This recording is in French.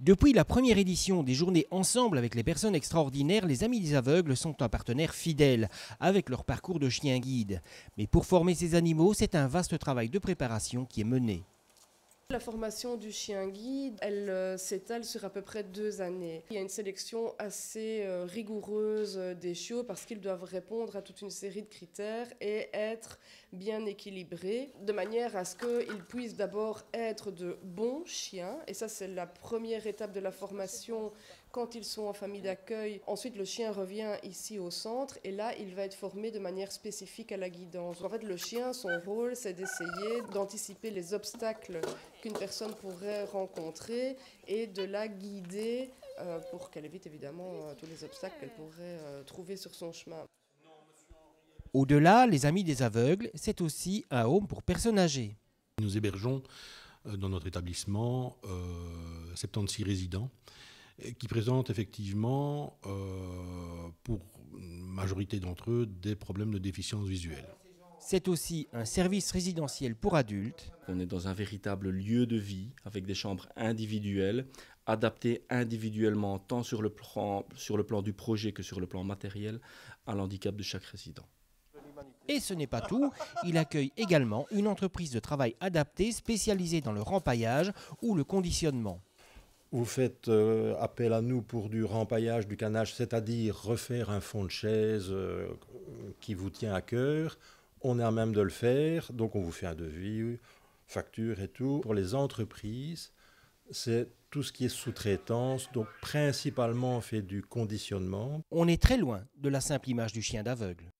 Depuis la première édition des Journées Ensemble avec les personnes extraordinaires, les Amis des aveugles sont un partenaire fidèle avec leur parcours de chien guide. Mais pour former ces animaux, c'est un vaste travail de préparation qui est mené. La formation du chien guide, elle s'étale sur à peu près 2 années. Il y a une sélection assez rigoureuse des chiots parce qu'ils doivent répondre à toute une série de critères et être bien équilibrés, de manière à ce qu'ils puissent d'abord être de bons chiens. Et ça, c'est la première étape de la formation quand ils sont en famille d'accueil. Ensuite, le chien revient ici au centre et là, il va être formé de manière spécifique à la guidance. En fait, le chien, son rôle, c'est d'essayer d'anticiper les obstacles qu'une personne pourrait rencontrer et de la guider pour qu'elle évite évidemment tous les obstacles qu'elle pourrait trouver sur son chemin. Au-delà, les Amis des aveugles, c'est aussi un home pour personnes âgées. Nous hébergeons dans notre établissement 76 résidents qui présentent effectivement, pour une majorité d'entre eux, des problèmes de déficience visuelle. C'est aussi un service résidentiel pour adultes. On est dans un véritable lieu de vie avec des chambres individuelles, adaptées individuellement tant sur le plan du projet que sur le plan matériel à l'handicap de chaque résident. Et ce n'est pas tout, il accueille également une entreprise de travail adaptée spécialisée dans le rempaillage ou le conditionnement. Vous faites appel à nous pour du rempaillage, du canage, c'est-à-dire refaire un fond de chaise qui vous tient à cœur. On est à même de le faire, donc on vous fait un devis, facture et tout. Pour les entreprises, c'est tout ce qui est sous-traitance, donc principalement on fait du conditionnement. On est très loin de la simple image du chien d'aveugle.